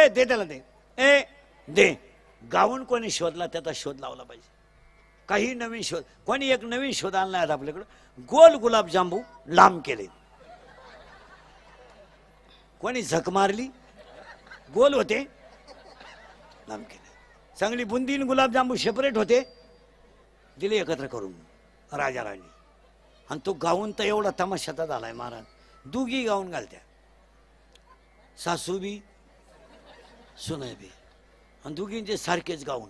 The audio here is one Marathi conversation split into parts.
दे त्याला दे. दे. गाऊन कोणी शोधला त्याचा शोध लावला पाहिजे. काही नवीन शोध, कोणी एक नवीन शोध आणला आहे आपल्याकडं. गोल गुलाबजांबू लांब केले. कोणी झक मारली, गोल होते, लांब केले. चांगली बुंदी गुलाबजांबू सेपरेट होते, दिले एकत्र करून राजा राणी. आणि तो गाऊन तर एवढा तमाशाचा झालाय महाराज. दुगी गाऊन घालत्या, सासू बी सुनय बी, आणि दुगींचे सारखेच गाऊन.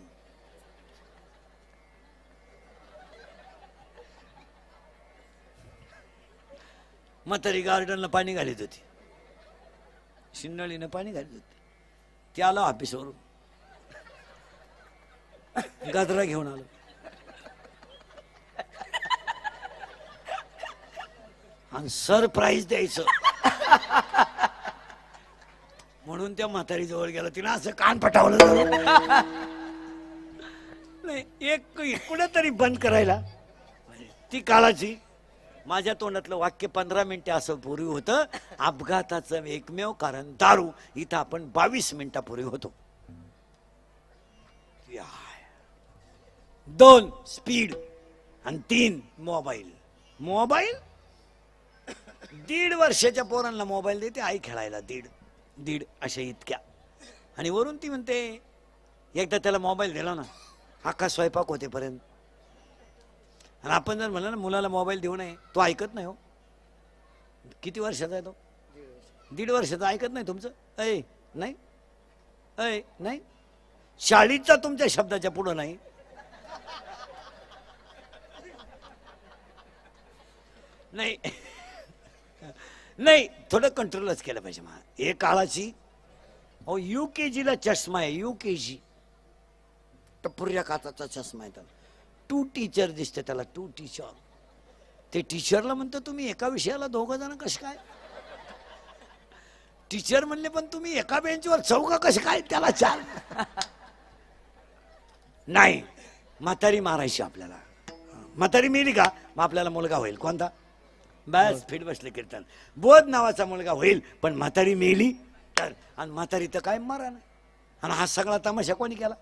म्हातारी गार्डनला पाणी घालीत होती, शिन्नळीनं पाणी घालीत होती. ते आलं ऑफिसवरून, गाजरा घेऊन आलो. आणि सरप्राईज द्यायचं म्हणून त्या म्हातारी जवळ गेला. तिला असं कान पटावलं नाही, एक कुठेतरी बंद करायला. ती काळाची माझ्या तोंडातलं वाक्य 15 मिनिटे असं पूर्वी होतं. अपघाताचं एकमेव कारण दारू. इथं आपण 22 मिनिटापूर्वी होतो. 2 स्पीड आणि 3 मोबाईल. मोबाईल 1.5 वर्षाच्या पोरांना मोबाईल देते आई खेळायला. दीड अशा इतक्या. आणि वरून ती म्हणते एकदा त्याला मोबाईल दिला ना अख्खा स्वयंपाक होतेपर्यंत. आणि आपण जर म्हणलं ना मुलाला मोबाईल देऊ नये, तो ऐकत नाही. हो, किती वर्षाचा आहे तो? 1.5 वर्षाचा. ऐकत नाही तुमचं? नाही नाही. शाळेचा तुमच्या शब्दाच्या पुढं नाही. नाही नाही, थोडं कंट्रोलच केलं पाहिजे. हे काळाची. अहो UKG ला चष्मा आहे. UKG टपुऱ्या काचाचा चष्मा आहे त्याला. 2 टीचर दिसते त्याला. 2 टीचर. ते टीचरला म्हणतो तुम्ही एका विषयाला 2 जण कसे काय? टीचर म्हणले पण तुम्ही एका बेंचवर 4 कसे काय? त्याला 4. नाही, म्हातारी मारायची आपल्याला. म्हातारी मेली का मग आपल्याला मुलगा होईल. कोणता? बस फिट बसले कीर्तन. बोध नावाचा मुलगा होईल. पण म्हातारी मेली तर, आणि म्हातारी तर काय मारा नाही. आणि हा सगळा तमाशा कोणी केला?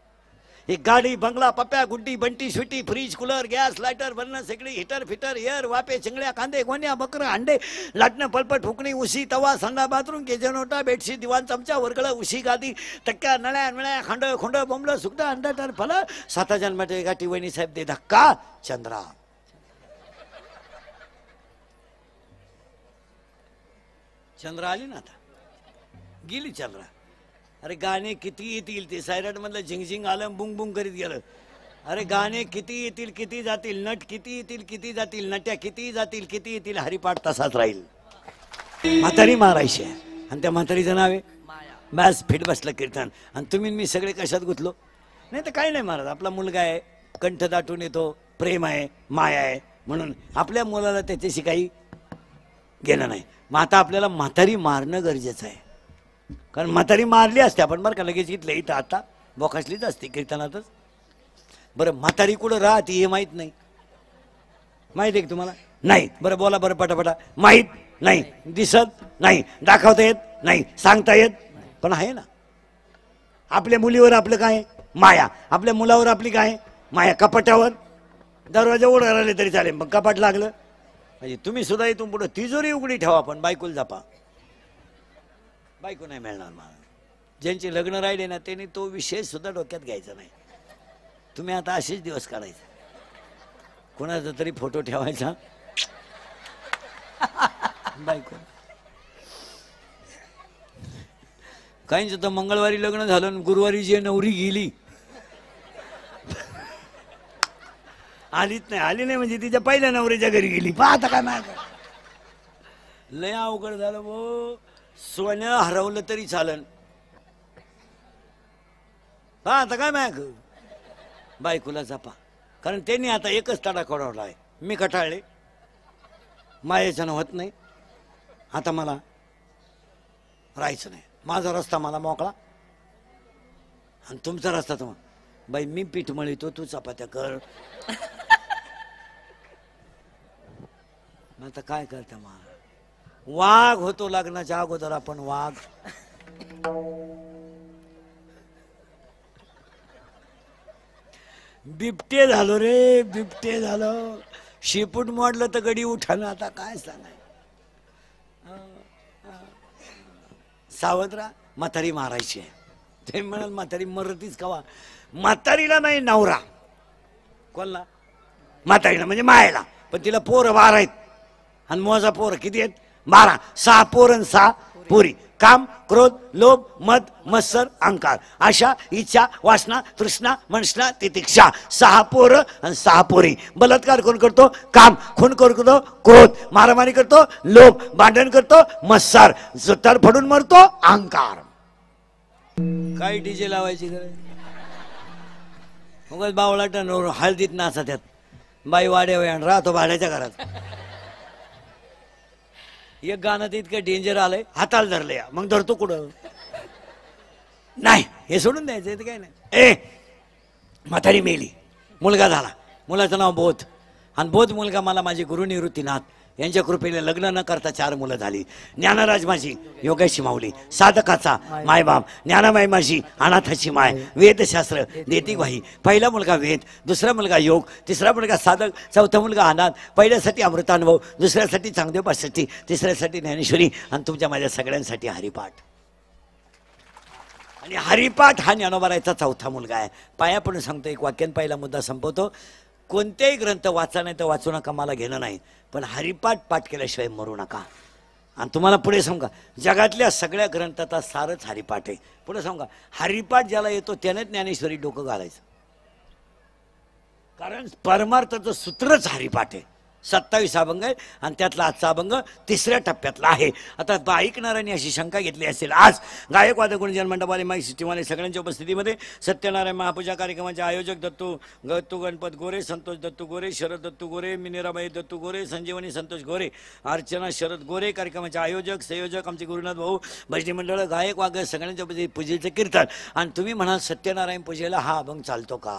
एक गाडी, बंगला, Pappya, Guddi, Bunty, Sweety, fridge, cooler, gas, lighter, burner, शेगडी, हिटर, फिटर, एअर, वापे, चिंगड्या, कांदे, गोण्या, बकरं, अंडे, लाटणं, पलपट, फुकणी, उशी, तवा, संडा, बाथरूम, किचन ओटा, बेडशीट, दिवाण, चमचा, वरगळ, उशी, गादी, टक्क्या, नळ्या, मिळ्या, खांड, खोंड, बोंबलं, सुकटा, अंडा, टर, फल, 7 जन्माचे गाठी, वहिनी साहेब दे धक्का, चंद्रा. चंद्रा आली ना आता, गेली चंद्रा. अरे गाणे किती येतील ते सायराट मधलं झिंगझिंग आलं, बुंग बुंग करीत गेलं. अरे गाणे किती येतील किती जातील, नट किती येतील किती जातील, नट्या किती जातील किती येतील, हरिपाठ तसाच राहील. म्हातारी मारायची आहे. आणि त्या म्हातारीचं नाव आहे बस फिट बसलं कीर्तन. आणि तुम्ही मी सगळे कशात गुंतलो? नाही तर काही नाही महाराज. आपला मुलगा आहे, कंठ दाटून येतो, प्रेम आहे, माया आहे, म्हणून आपल्या मुलाला त्याच्याशी काही गेलं नाही. मग आता आपल्याला म्हातारी मारणं गरजेचं आहे. कारण म्हातारी मारली असते आपण बरं का, लगेच इथलं इथं आता बोकासलीच असते कीर्तनातच. बरं म्हातारी कुठं राहते हे माहीत नाही. माहीत आहे का तुम्हाला? नाही. बरं बोला बरं पटापटा. माहीत नाही, दिसत नाही, दाखवता येत नाही, सांगता येत पण आहे ना. आपल्या मुलीवर आपलं काय माया, आपल्या मुलावर आपली काय माया. कपाटावर दरवाजा उघडा राहिले तरी चालेल, मग कपाट लागलं म्हणजे तुम्ही सुद्धा इथून पुढं तिजोरी उघडी ठेवा, पण बायकोला जापा. बायको नाही मिळणार मला. ज्यांचे लग्न राहिले ना त्यांनी तो विषय सुद्धा डोक्यात घ्यायचा नाही. तुम्ही आता असेच दिवस काढायचे. कोणाचा तरी फोटो ठेवायचा बायको. काहींचं तर मंगळवारी लग्न झालं आणि गुरुवारी जी नवरी गेली आलीच नाही. आली नाही म्हणजे तिच्या पहिल्या नवरीच्या घरी गेली. पाहता काय माग लय अवघड झालं भो. सोनं हरवलं तरी चालन. पाहता काय माग बायकोला जपा. कारण त्यांनी आता एकच तडा कळवला आहे. मी कटाळले, मायेचं होत नाही, आता मला राहायचं नाही. माझा रस्ता मला मोकळा आणि तुमचा रस्ता तुम्हाला. बाई मी पीठ मळीतो, तू चपात्या कर. आता काय करता महाराज, वाघ होतो लग्नाच्या अगोदर आपण वाघ. बिबटे झालो रे, बिबटे झालो. शिपूट मोडलं तर गडी उठाना. आता काय सांगाय, सावत्र म्हातारी मारायची आहे. ते म्हणाल म्हातारी मरतीच कवा. म्हातारीला नाही नवरा, कोणला? म्हातारीला म्हणजे मायला. पण तिला पोरं 12 आहेत आणि मोजा पोरं किती आहेत? 12. 6 पोरं 6 पोरी. काम, क्रोध, लोभ, मद, मत्सर, अहंकार, आशा, इच्छा, वासना, तृष्णा, मनसना, तितिक्षा. 6 पोरं आणि 6 पोरी. बलात्कार कोण करतो? काम. खून कोण करतो? क्रोध. मारामारी करतो? लोभ. भांडण करतो? मत्सर. जुतार फडून मरतो? अहंकार. काय डीजे लावायची गरज? उगाच बावळाट हळदीत नाचा त्यात. बाई वाड्या राहतो भाड्याच्या घरात. एक गाणं तर इतकं डेंजर आलंय, हाताला धरलंय. मग धरतो कुठं? नाही, हे सोडून द्यायचं काय नाही. म्हातारी मेली, मुलगा झाला. मुलाचं नाव बोध. आणि बोध मुलगा मला माझे गुरु निवृत्तीनाथ यांच्या कृपेने लग्न न करता 4 मुलं झाली. ज्ञानराज माझी योगाची माऊली, साधकाचा मायबाप. ज्ञानामाई माझी अनाथाची माय. वेदशास्त्र देती ग्वाही. पहिला मुलगा वेद, दुसरा मुलगा योग, तिसरा मुलगा साधक, चौथा मुलगा अनाथ. पहिल्यासाठी अमृतानुभव, दुसऱ्यासाठी चांगदेव पासष्टी, तिसऱ्यासाठी ज्ञानेश्वरी आणि तुमच्या माझ्या सगळ्यांसाठी हरिपाठ. आणि हरिपाठ हा ज्ञानोबारायचा चौथा मुलगा आहे. पाया पडून सांगतो, एक वाक्यान पहिला मुद्दा संपवतो. कोणतेही ग्रंथ वाचा नाही तर वाचू नका, मला घेणं नाही. पण हरिपाठ पाठ केल्याशिवाय मरू नका. आणि तुम्हाला पुढे सांगा, जगातल्या सगळ्या ग्रंथाचा सारच हरिपाठ आहे. पुढे सांगा, हरिपाठ ज्याला येतो त्याने ज्ञानेश्वरी डोकं घालायचं. कारण परमार्थाचं सूत्रच हरिपाठ आहे. 27 अभंग आहे आणि त्यातला आजचा अभंग 3ऱ्या टप्प्यातला आहे. आता ऐकणाऱ्यांनी अशी शंका घेतली असेल, आज गायक वादक गुणजन मंडपाले माईक सिस्टीमवाले सगळ्यांच्या उपस्थितीमध्ये सत्यनारायण महापूजा कार्यक्रमाचे आयोजक दत्तू गणपत गोरे, संतोष दत्तू गोरे, शरद दत्तू गोरे, मिनेराबाई दत्तू गोरे, संजीवनी संतोष गोरे, अर्चना शरद गोरे. कार्यक्रमाचे आयोजक संयोजक आमचे गुरुनाथ भाऊ, भजनी मंडळ, गायक वादक सगळ्यांच्या उपस्थितीत पूजेचे कीर्तन. आणि तुम्ही म्हणाल सत्यनारायण पूजेला हा अभंग चालतो का?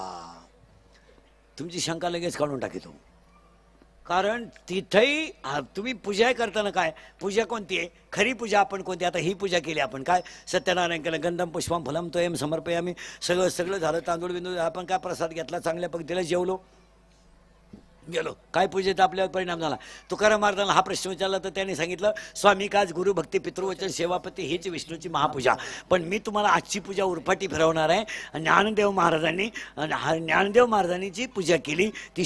तुमची शंका लगेच काढून टाकीतो. कारण तिथेही तुम्ही पूजा करताना काय, पूजा कोणती आहे? खरी पूजा आपण कोणती? आता ही पूजा केली आपण काय? सत्यनारायण केलं, गंधम पुष्पम फलम तोयम समर्पयामी. सगळं झालं. तांदूळ बिंदूळ आपण काय प्रसाद घेतला, चांगल्या पद्धतीला जेवलो, गेलो. काय पूजेचा आपल्यावर परिणाम झाला? तुकाराम महाराजांना हा प्रश्न विचारला तर त्यांनी सांगितलं, स्वामी काज गुरु भक्ती पितृवचन सेवापती हीच विष्णूची महापूजा. पण मी तुम्हाला आजची पूजा उरफाटी फिरवणार आहे. ज्ञानदेव महाराजांनी जी पूजा केली ती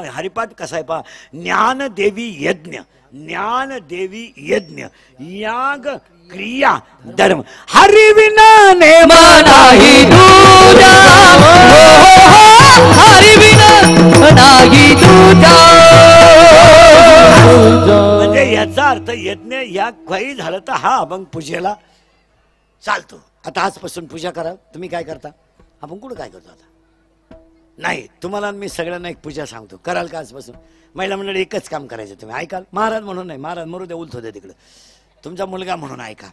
हरिपाठ कसा आहे पहा. ज्ञानदेवी यज्ञ, ज्ञानदेवी यज्ञ, याग क्रिया धर्म. हरिविना नेम नाही दूजा, हरिविना नाही दूजा. म्हणजे याचा अर्थ यज्ञ या काही झालं तर हा अभंग पूजेला चालतो. आता आजपासून पूजा करा. तुम्ही काय करता? आपण कुठं काय करतो आता? नाही, तुम्हाला मी सगळ्यांना एक पूजा सांगतो, कराल का आजपासून? महिला मंडळ एकच काम करायचं, तुम्ही ऐकाल. महाराज म्हणून नाही, महाराज मरू दे, उलथ होते तिकडं. तुमचा मुलगा म्हणून ऐका.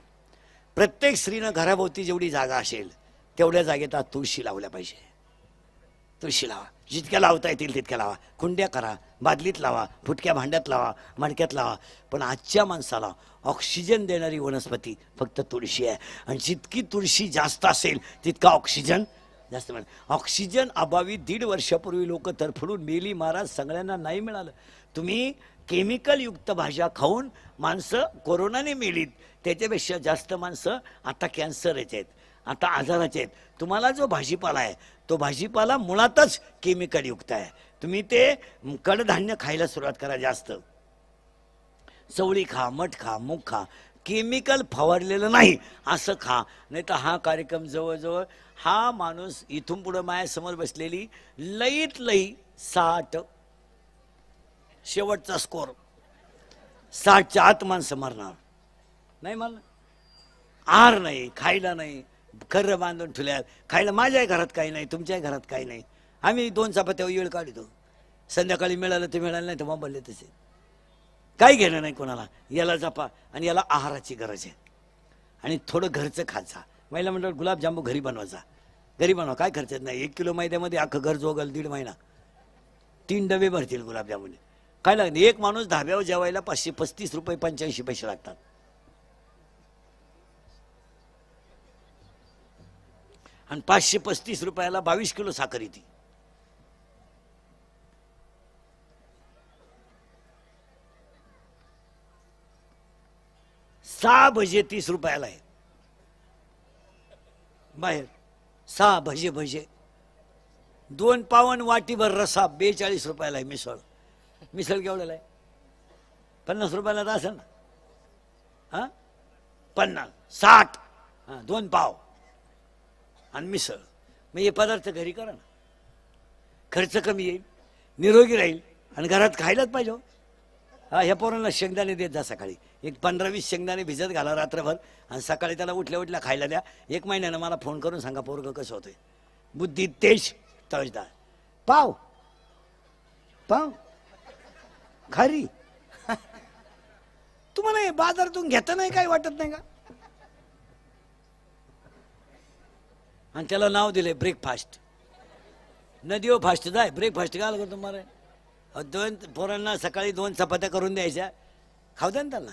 प्रत्येक स्त्रीनं घराभोवती जेवढी जागा असेल तेवढ्या जागेत तुळशी लावल्या पाहिजे. तुळशी लावा, जितक्या लावता येतील तितक्या लावा. कुंड्या करा, बादलीत लावा, फुटक्या भांड्यात लावा, मडक्यात लावा. पण आजच्या माणसाला ऑक्सिजन देणारी वनस्पती फक्त तुळशी आहे. आणि जितकी तुळशी जास्त असेल तितका ऑक्सिजन जास्त मिळेल. ऑक्सिजन अभावी 1.5 वर्षापूर्वी लोक तरफडून मेली महाराज, सगळ्यांना नाही मिळालं. तुम्ही केमिकल युक्त भाज्या खाऊन माणसं कोरोनाने मेलीत, त्याच्यापेक्षा जास्त माणसं आता कॅन्सरचे आहेत, आता आजाराचे आहेत. तुम्हाला जो भाजीपाला आहे तो भाजीपाला मुळातच केमिकल युक्त आहे. तुम्ही ते कडधान्य खायला सुरुवात करा. जास्त चवळी खा, मठ खा, मूग खा, केमिकल फवारलेलं नाही असं खा. नाही तर हा कार्यक्रम जवळजवळ हा माणूस इथून पुढं माझ्यासमोर बसलेली लईत लई 60, शेवटचा स्कोर 60च्या आत माणसं मरणार. नाही मला आहार नाही, खायला नाही, खर्र बांधून ठेवल्यात. खायला माझ्याही घरात काही नाही, तुमच्याही घरात काही नाही. आम्ही 2 चपात्या वेळ काढतो. संध्याकाळी मिळालं ते मिळालं नाही तर मोबाईल तसे काही घेणं नाही कोणाला. याला जपा आणि याला आहाराची गरज आहे. आणि थोडं घरचं खायचा. महिला मंडळ गुलाबजांबू घरी बनवायचा. घरी बनवा, काय खर्चत नाही. 1 किलो मैद्यामध्ये अख्खं घर जोगल 1.5 महिना. 3 डबे भरतील गुलाबजामुन. काय लागते? एक माणूस धाब्यावर जेवायला 535 रुपये 85 पैसे लागतात. आणि 535 रुपयाला 22 किलो साखर येते. सहा भजे 30 रुपयाला आहे बाहेर. 6 भजे 2 पावन वाटीभर रसा 42 रुपयाला आहे. मिसळ केवढ्याला आहे? 50 रुपयाला तर असेल ना. हा 50 60 हा 2 पाव आणि मिसळ. मग हे पदार्थ घरी करा ना, खर्च कमी येईल, निरोगी राहील आणि घरात खायलाच पाहिजे. हा ह्या पोरांना शेंगदाणे देत जा सकाळी. एक 15-20 शेंगदाणे भिजत घाला रात्रभर आणि सकाळी त्याला उठल्या उठल्या खायला द्या. 1 महिन्यानं मला फोन करून सांगा पोरगं कसं होतंय. बुद्धी तेज तळजदार पाव खारी. तुम्हाला हे बाजारातून घेता नाही काय वाटत नाही का? आणि त्याला नाव दिले ब्रेकफास्ट. नदीवर फास्ट जाय ब्रेकफास्ट काय करतो तुम्हाला? 2 पोरांना सकाळी 2 चपात्या करून द्यायच्या, खाऊ द्या ना त्यांना.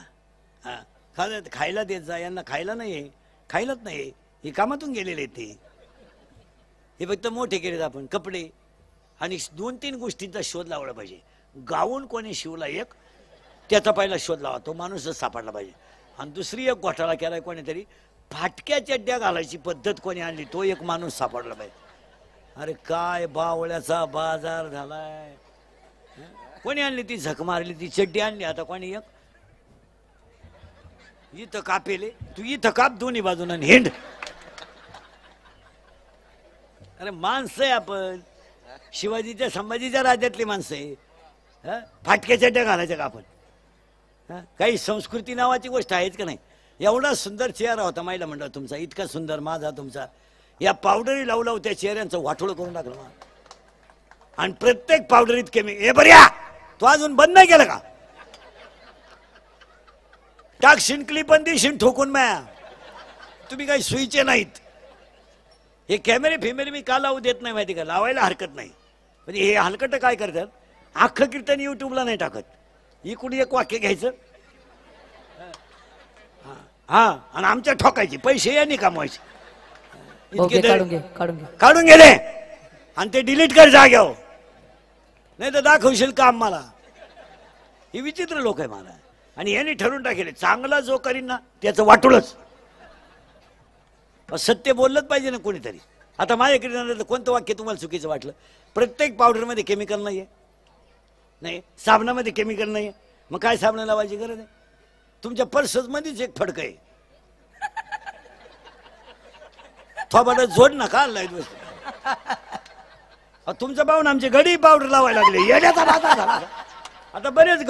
हां खाऊ द्या, खायला देत जा. यांना खायला नाही आहे, खायलाच नाही. हे कामातून गेलेले ते. हे फक्त मोठे केलेत आपण कपडे. आणि 2-3 गोष्टींचा शोध लावला पाहिजे. गाऊन कोणी शिवला एक, त्याचा पहिला शोध लावा, तो माणूसच सापडला पाहिजे. आणि दुसरी एक घोटाळा केलाय कोणीतरी, फाटक्या चड्ड्या घालायची पद्धत कोणी आणली, तो एक माणूस सापडला पाहिजे. अरे काय बावळ्याचा बाजार झालाय. कोणी आणली ती? झक मारली ती चड्डी आणली. आता कोणी एक इथं कापेले, तू इथं काप दोन्ही बाजून हिंड. अरे माणसं आहे आपण, शिवाजीच्या संभाजीच्या राज्यातली माणसं आहे. फाटक्या चड्ड्या घालायच्या का आपण? काही संस्कृती नावाची गोष्ट आहेच का नाही? एवढा सुंदर चेहरा होता महिला मंडळ तुमचा, इतका सुंदर माझा तुमचा. या पावडरी लावू लावू त्या चेहऱ्यांचं वाटोळं करून टाकलं. आणि प्रत्येक पावडरीत हे बऱ्या तो अजून बंद नाही केलं का? टाक शिंकली पण देशील ठोकून माया. तुम्ही काही सुईचे नाहीत. हे कॅमेरे फेमेरे मी का लावू देत नाही माहिती का? लावायला हरकत नाही. म्हणजे हे हलकट काय करतात, अख्खं कीर्तन युट्यूबला नाही टाकत. इकडून एक वाक्य घ्यायचं, हा आणि आमच्या ठोकायचे पैसे यांनी कमवायचे. काढून गेले आणि ते डिलीट कर जाग्यावर, नाही तर दाखवशील काम मला. हे विचित्र लोक आहे मला. आणि यांनी ठरवून टाकेले चांगला जो करीन ना त्याचं वाटूलच. सत्य बोललंच पाहिजे ना कोणीतरी. आता माझ्याकडे कोणतं वाक्य तुम्हाला चुकीचं वाटलं? प्रत्येक पावडरमध्ये केमिकल नाहीये, नाही साबणामध्ये केमिकल नाहीये. मग काय साबण लावायची गरज आहे? तुमच्या पर्समध्येच एक फडक आहे. थोबाडा जोड ना का लाईट वस्तू. तुमचं पाहून आमचे गडी पावडर लावायला लागले. येण्याचा बाधा झाला. आता बरेच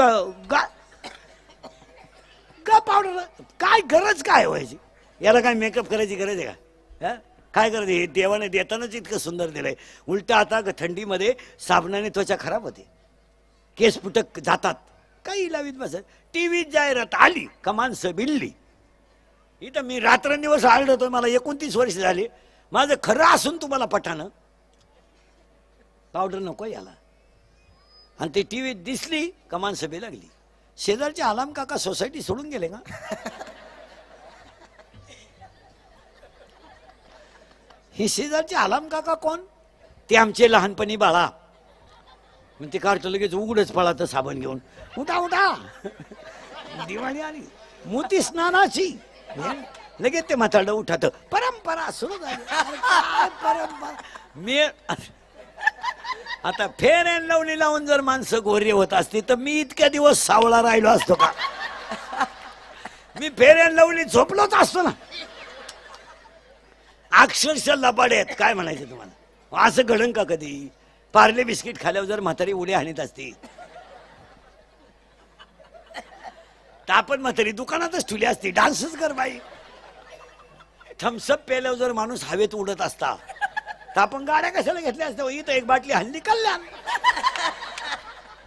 गा पावडर काय गरज काय व्हायची? याला काय मेकअप करायची गरज आहे का? काय गरज आहे? देवाने देतानाच इतकं सुंदर दिलंय. उलट आता थंडीमध्ये साबणाने त्वचा खराब होते, केस फुटक जातात. काही लावीत बस. टीव्हीत जाहिरात आली का माणसं बिल्ली. इथं मी रात्रंदिवस आढळतोय. मला 29 वर्ष झाली. माझं खरं असून तुम्हाला पठाणं पावडर नको याला. आणि ते टीव्हीत दिसली का माणसं बी लागली. शेजारचे आलाम काका सोसायटी सोडून गेले का? हे शेजारचे आलाम काका कोण? ते आमचे लहानपणी बाळा. मग ते काढतो लगेच उघडच पळात साबण घेऊन. उठा उठा दिवाळी आली, मोती स्नानाची. लगेच ते म्हातारडं उठात. परंपरा सुरू झाली. परंपरा. मी आता फेर अँड लवली लावून जर माणसं गोरे होत असते तर मी इतक्या दिवस सावळा राहिलो असतो का? मी फेर अँड लवली झोपलोच असतो ना. अक्षरशः लबाडे आहेत. काय म्हणायचं तुम्हाला? असं घडण का कधी? पार्ले बिस्किट खाल्यावर जर म्हातारी उड्या हाणीत असती तर आपण म्हातारी दुकानातच ठुली असती. डान्सच कर बाई. थम्सअप प्यायल्यावर जर माणूस हवेत उडत असता तर आपण गाड्या कशाला घेतल्या असत्या? इथं एक बाटली हल्ली कल्याण,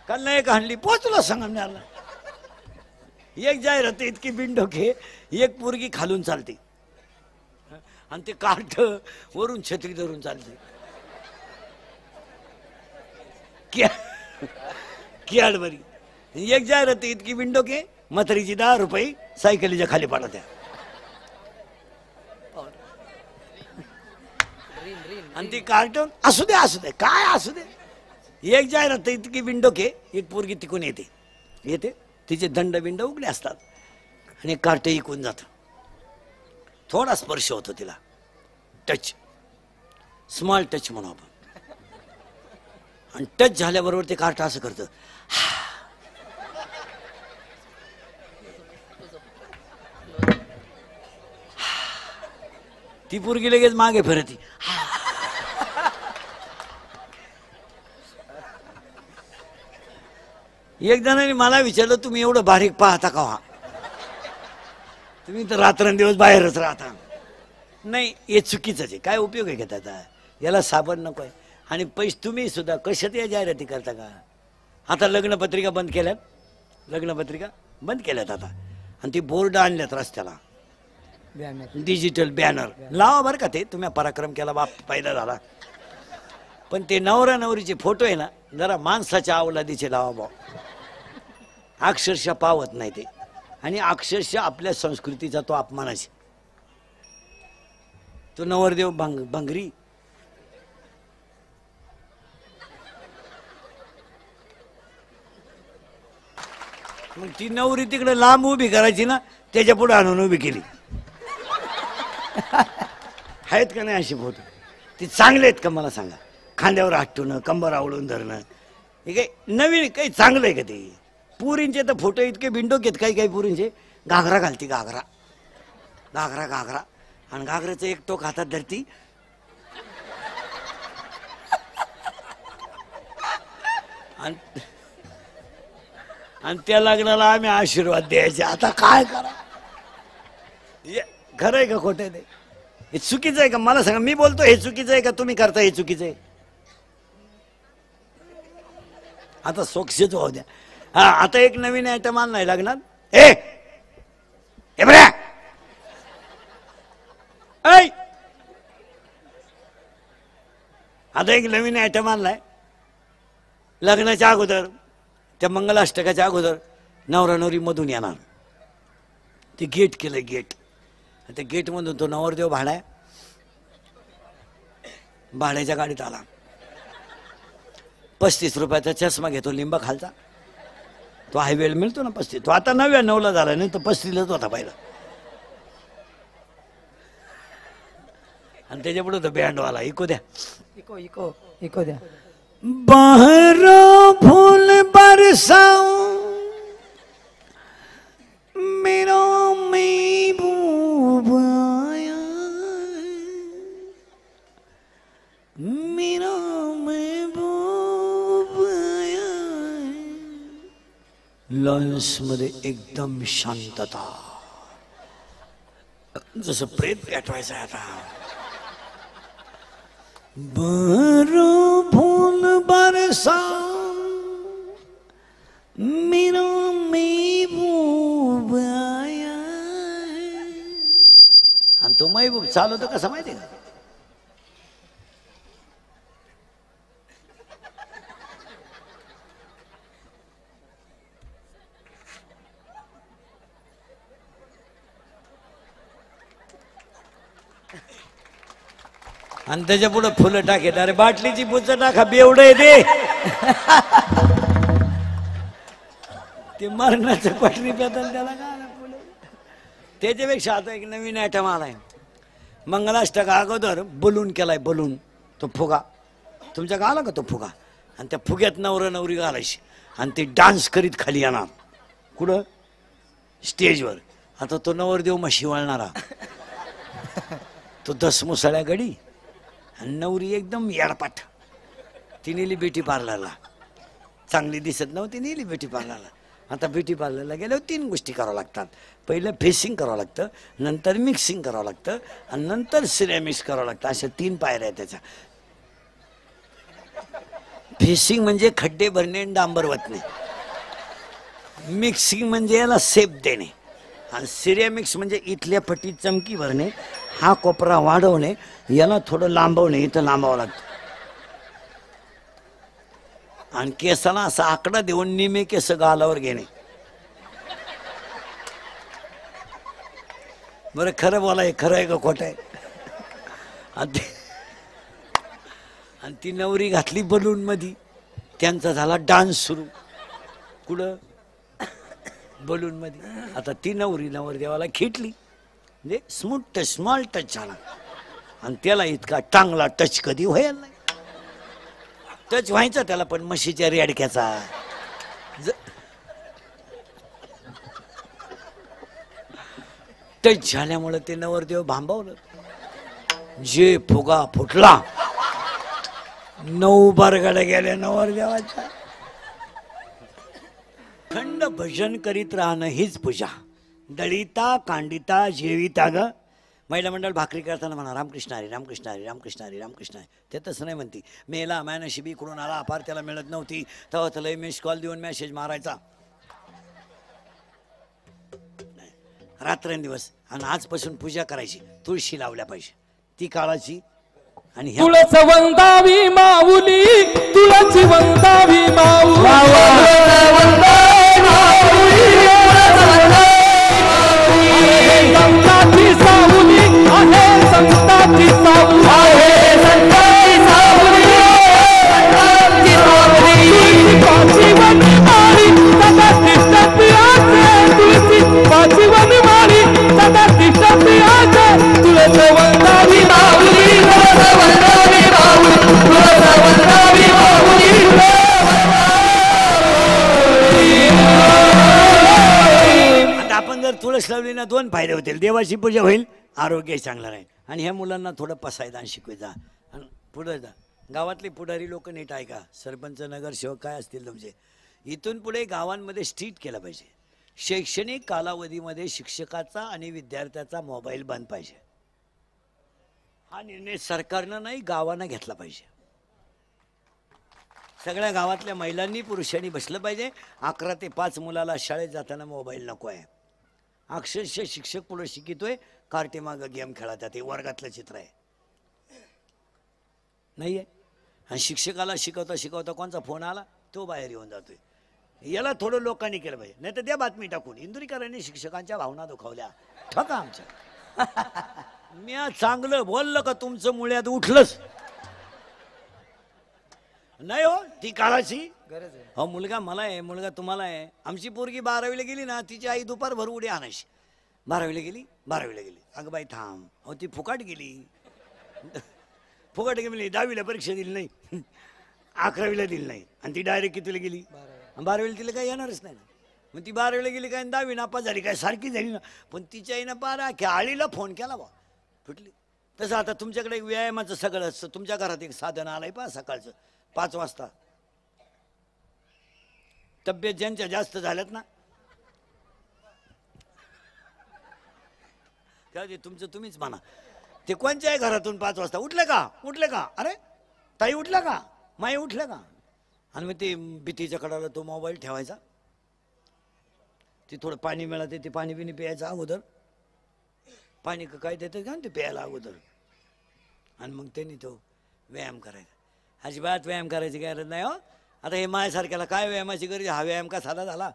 कल एक हल्ली पोचलो संगमनेरला. एक जाहिरात इतकी बिनडोके, एक पोरगी खालून चालते आणि ते काठ वरून छत्री धरून चालते. कॅडबरी एक जाहिरात इतकी विंडो के म्हातारीची 10 रुपये सायकलीच्या खाली पडत्या. आणि ती कार्टून असू दे काय असू दे. एक जाहिरात इतकी विंडो के एक पोरगी तिकून येते तिचे दंड बिंड उघडे असतात आणि कार्ट इकून जात. थोडा स्पर्श होतो तिला, टच, स्मॉल टच म्हणू आपण. आणि टच झाल्याबरोबर ते कार्ट असं करतं. ती पोरगी लगेच मागे फिरती. एक जणांनी मला विचारलं, तुम्ही एवढं बारीक पाहता का? तुम्ही तर रात्रंदिवस बाहेरच राहता. नाही, हे चुकीचं आहे. काय उपयोग आहे का त्याचा? याला साबण नको आहे. आणि पैसे तुम्ही सुद्धा कशात या जाहिराती करता का? आता लग्नपत्रिका बंद केल्यात आता. आणि ती बोर्ड आणल्यात रस्त्याला, डिजिटल बॅनर लावा बरं का. ते तुम्ही पराक्रम केला, बाप पहिला झाला. पण ते नवरा नवरीचे फोटो आहे ना, जरा माणसाच्या अवलादीचे लावा बा. अक्षरशः पावत नाही ते. आणि अक्षरशः आपल्या संस्कृतीचा तो अपमानाचे. तो नवरदेव भंगरी, मग ती नवरी तिकडे लांब उभी करायची ना, त्याच्या पुढे आणून उभी केली. आहेत का नाही अशी फोटो? ती चांगले आहेत का मला सांगा? खांद्यावर हाटून, कंबर आवळून धरणं, हे काही नवीन काही चांगलं आहे का ते? पुरींचे तर फोटो इतके बिंडोक आहेत काही पुरींचे. घागरा घालती, घागरा आणि घागऱ्याचं एक टोक हातात धरती. आणि त्या लग्नाला आम्ही आशीर्वाद द्यायचे. आता काय करा? खरं आहे का खोटं आहे? हे चुकीचं आहे का मला सांगा? मी बोलतो हे चुकीचं आहे का तुम्ही करता हे चुकीचं आहे? आता सोक्षच होऊ द्या. हा, आता एक नवीन आयटम आणलाय लग्नात. आता एक नवीन आयटम आणलाय लग्नाच्या अगोदर. त्या मंगलाष्टकाच्या अगोदर नवरा नवरी मधून येणार. ते गेट केलं, गेट. त्या गेटमधून तो नवरदेव भाड्याच्या गाडीत आला. 35 रुपयाचा चष्मा घेतो, लिंबा खालचा. तो हायवेला मिळतो ना 35. तो आता 99ला झाला, नाही तर 35लाच होता पहिला. आणि त्याच्या पुढे तो बँडवाला इको द्या, इको द्या. बाहर फूल बरसाऊं मेरा महबूब आया, मेरा महबूब आया. लॉन्स मध्ये एकदम शांतता, जसं प्रेत पेटवायचं आहे आता. बारो फूल बरसा मेरा महबूब आया. आणि तो महबूब चालवतो कसा माहिती का? आणि त्याच्या पुढे फुलं टाकेत. अरे बाटलीची पुचं टाका, बेवड आहे ते. ते मरणाचं पटरी पेतल त्याला का फुलं. त्याच्यापेक्षा आता एक नवीन आयटम आलाय. मंगलाष्टक अगोदर बलून केलाय, बलून. तो फुगा तुमच्या गाला का? तो फुगा. आणि त्या फुग्यात नवरा नवरी घालायची आणि ते डान्स करीत खाली येणार. कुठं? स्टेजवर. आता तो नवरदेव म्हशी वळणारा, तो 10 मुसळ्या गडी. आणि नवरी एकदम येडपाट. ती नेली ब्युटी पार्लरला. चांगली दिसत नव्हती, नेली ब्युटी पार्लरला. आता ब्युटी पार्लरला गेल्यावर 3 गोष्टी करावं लागतात. पहिलं फेसिंग करावं लागतं, नंतर मिक्सिंग करावं लागतं, आणि नंतर सिरेमिक्स करावं लागतं. अशा 3 पायऱ्या आहेत त्याच्या. फेसिंग म्हणजे खड्डे भरणे आणि डांबर वतणे. मिक्सिंग म्हणजे याला सेप देणे. आणि सिरेमिक्स म्हणजे इथल्या पट्टीत चमकी भरणे, हा कोपरा वाढवणे, याला थोडं लांबवणे, इथं लांबावं लागतं. आणि केसाला असा आकडा देऊन निमे केस गालावर घेणे. बरं खरं बोलाय, खरं आहे का खोटं आहे? आणि ती नवरी घातली बलून मध्ये, त्यांचा झाला डान्स सुरू. कुठं? बलून मध्ये. आता ती नवरी नवरदेवाला खिटली, म्हणजे स्मॉल टच झाला. आणि त्याला इतका चांगला टच कधी व्हायला नाही. टच व्हायचा त्याला पण म्हशीच्या रेडक्याचा. टच झाल्यामुळे ते नवरदेव भांबावलं. जे फुगा फुटला, 9 बारगाड्या गेल्या नवरदेवाच्या. खंड भजन करीत राहणं हीच पूजा. दळिता कांडिता जेविता ग. महिला मंडळ भाकरी करताना म्हणा रामकृष्ण हरी रामकृष्ण हरी रामकृष्ण हरी रामकृष्ण हरी. ते तसं नाही म्हणती. मेला नशिबी इकडून आला, अपार त्याला मिळत नव्हती, तेव्हा त्याला मिस कॉल देऊन मेसेज मारायचा रात्रंदिवस. आणि आजपासून पूजा करायची, तुळशी लावल्या पाहिजे. ती काळाची. आणि तुळस वंदावी माऊली, तुळस वंदावी माऊली, संताची सावली आहे, संताची सावली आहे, संताची सावली, संताची सावली. तुळशी पाची माळी सदा तिष्ठती आहे, तुळशी पाची माळी सदा तिष्ठती आहे. तुळस वंदावी माऊली, तुळस वंदावी माऊली, तुळस वंदावी माऊली. आपण जर तुळस लावली ना 2 फायदे होतील. देवाची पूजा होईल, आरोग्य चांगलं राहील. आणि ह्या मुलांना थोडं पसायदान शिकवायचा. आणि पुढे जा. गावातले पुढारी लोक नीट ऐका. सरपंच नगरसेवक काय असतील तुमचे, इथून पुढे गावांमध्ये स्ट्रिक्ट केलं पाहिजे. शैक्षणिक कालावधीमध्ये शिक्षकाचा आणि विद्यार्थ्याचा मोबाईल बंद पाहिजे. हा निर्णय सरकारनं नाही, गावानं घेतला पाहिजे. सगळ्या गावातल्या महिलांनी पुरुषांनी बसलं पाहिजे. 11 ते 5 मुलाला शाळेत जाताना मोबाईल नको आहे. अक्षरशः शिक्षक पुढे शिकतोय, कार्टे मागं गेम खेळतात. हे वर्गातलं चित्र आहे, नाही आहे. आणि शिक्षकाला शिकवता शिकवता कोणचा फोन आला, तो बाहेर येऊन जातोय. याला थोडं लोकांनी केलं पाहिजे. नाही तर द्या बातमी टाकून, इंदुरीकरांनी शिक्षकांच्या भावना दुखावल्या, ठका आमच्या. मी चांगलं बोललं का तुमचं मुळ्यात उठलंच नाही हो. ती काळाची गरज आहे. हो, मुलगा मला आहे, मुलगा तुम्हाला आहे. आमची पोरगी 12वीला गेली ना, तिची आई दुपारभर उडी आणायची. 12वीला गेली, 12वीला गेली. अगं बाई थांब. हो, ती फुकाट गेली, फुकाट गेली. 10वीला परीक्षा दिली नाही, 11वीला दिली नाही. आणि ती डायरेक्ट कितीला गेली? 12वीला. तिला काही येणारच नाही ना. मग ती 12वीला गेली काय, 10वी नापास झाली काय, सारखी झाली ना. पण तिच्या आईनं 12 आळीला फोन केला बा, फुटली. तसं आता तुमच्याकडे व्यायामाचं सगळं असतं. तुमच्या घरात एक साधन आलंय पहा, सकाळचं 5 वाजता. तब्येत ज्यांच्या जास्त झाल्यात ना, त्यावेळी तुमचं तुम्हीच म्हणा. ते कोणच्याही घरातून 5 वाजता उठले का, उठले का, अरे ताई उठल्या का, माई उठल्या का. आणि मग ते भीतीच्या कडाला तो मोबाईल ठेवायचा. ते थोडं पाणी मिळालं, ते पाणी बिणी प्यायचं अगोदर. पाणी काय देतं का ते प्यायला अगोदर. आणि मग त्यांनी तो व्यायाम करायचा. अजिबात व्यायाम करायची गरज नाही हो. आता हे माझ्यासारख्याला काय व्यायामाची गरज. हा व्यायाम का साधा झाला.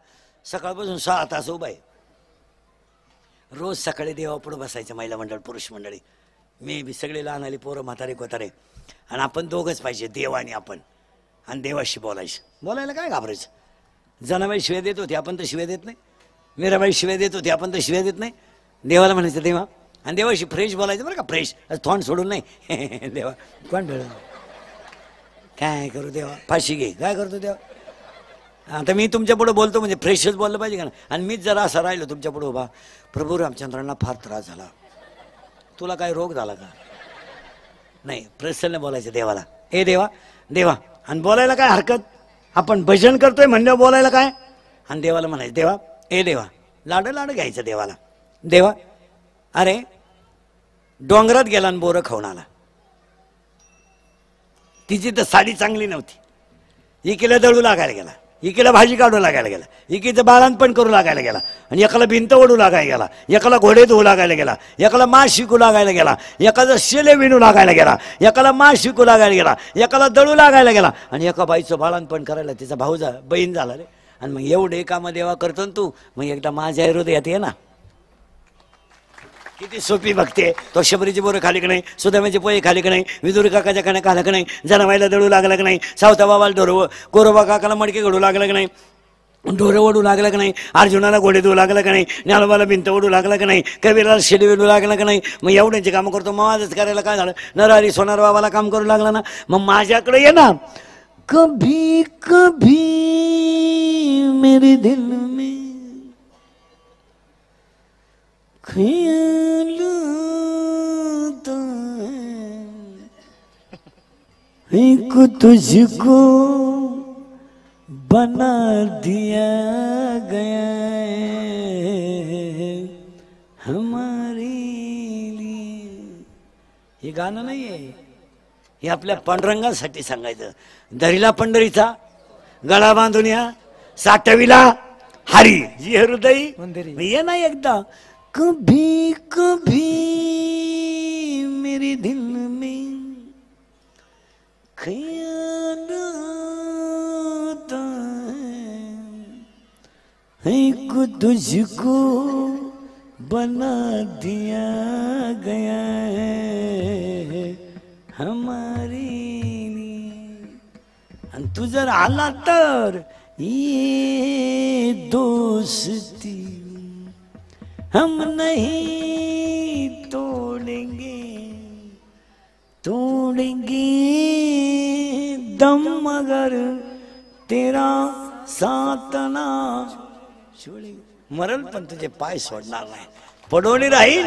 सकाळपासून 6 तास उभा आहे. रोज सकाळी देवापुढं बसायचं, महिला मंडळ पुरुष मंडळी. मी बी सगळे लहान आली पोरं म्हातारे कोतारे. आणि आपण दोघंच पाहिजे, देव आणि आपण. आणि देवाशी बोलायचं. बोलायला काय घाबरायचं. जनाबाई शिव्या देत होती, आपण तर शिव्या देत नाही. मीराबाई शिव्या देत होती, आपण तर शिव्या देत नाही. देवाला म्हणायचं देवा. आणि देवाशी फ्रेश बोलायचं बरं का, फ्रेश, थोंड सोडून नाही. देवा कोण भेळ काय करू देवा, फाशी घे, काय करतो देवा. आता मी तुमच्या पुढे बोलतो म्हणजे फ्रेशच बोललं पाहिजे का ना. आणि मीच जरा असं राहिलो तुमच्या पुढे उभा, प्रभू रामचंद्रांना फार त्रास झाला, तुला काय रोग झाला का. नाही, प्रसन्न बोलायचं देवाला. ए देवा, देवा. आणि बोलायला काय हरकत, आपण भजन करतोय म्हणल्यावर बोलायला काय. आणि देवाला म्हणायचं देवा, ए देवा. लाड घ्यायचं देवाला. देवा, अरे डोंगरात गेला आणि बोरं खाऊन आला. तिची तर साडी चांगली नव्हती, इकडे दळू लागायला गेला. एकीला भाजी काढू लागायला गेला, एकीचं बाळणपण करू लागायला गेला, आणि एकाला भिंत ओढू लागायला गेला, एकाला घोडे धुवू लागायला गेला, एकाला मास शिकू लागायला गेला, एकाचा शेले विणू लागायला गेला, एकाला मास शिकू लागायला गेला, एकाला दळू लागायला गेला, आणि एका बाईचं बाळणपण करायला तिचा भाऊ बहीण झाला रे. आणि मग एवढे कामं देवा करतो ना तू, मग एकदा माझ्या हृदयात ये ना. किती सोपी बघते. तो शबरीची बोरं खाली का नाही, सुदामाचे पोहे खाली का नाही, विदुरी काकाच्या खाण्या खाला का नाही, जनाबाईला दळू लागला का नाही, सावता बाबाला ढोरव, गोरोबा काकाला मडके घडू लागला का नाही, ढोरं ओढू लागला का नाही, अर्जुनाला घोडे धुवू लागला का नाही, ज्ञानोबाला भिंत ओढू लागला का नाही, कबीराला शेडी विडू लागला का नाही. मग एवढ्यांची कामं करतो, मग आजच करायला काय झालं, नरहरी सोनार बाबाला काम करू लागला ना. मग माझ्याकडे ये ना. कभी कभी मेरे दिल में ख्याल आता है एक तुझको बना दिया गया है हमारे लिए. हे गाणं नाही आहे, हे आपल्या पांडुरंगासाठी सांगायचं. दरीला पंढरीचा गळा बांधून या, साठविला हरी जी हृदय ये ना एकदा. कभी कभी मेरे दिल में ख्याल आता है एक तुझको बना दिया गया है हमारे लिए. आणि तू जर आला तर ये दोस्ती हम नहीं तोड़ेंगे, तोड़ेंगे दम मगर तेरा साथ ना छोडेंगे. मरल पण तुझे पाय सोडणार नाही, पडोली राहील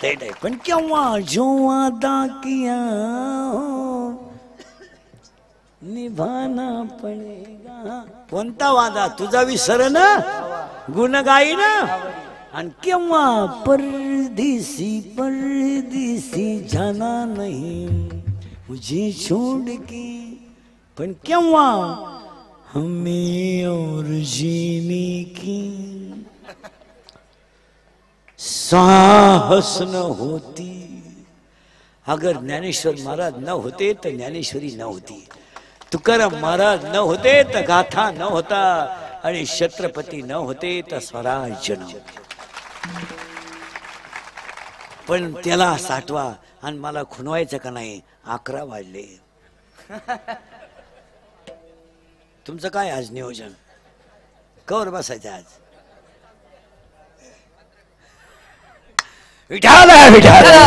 ते नाही. पण केव्हा जो वादा किया हो निभाना पडेगा. कोणता वादा तुझा विसर ना, गुण गाई ना. आणि केव्हा परदेसी परदेसी जाना नहीं मुझे छोड़ के. पण केव्हा हमें और जीने की साहस न होती. अगर ज्ञानेश्वर महाराज न होते तर ज्ञानेश्वरी न होती, तुकाराम महाराज न होते तर गाथा न होता, आणि छत्रपती न होते तर स्वराज्य न होते. पण त्याला साठवा आणि मला खुणवायचं का नाही. 11 वाजले. तुमचं काय आज नियोजन, कवर बसायचं आज. विठाला विठाला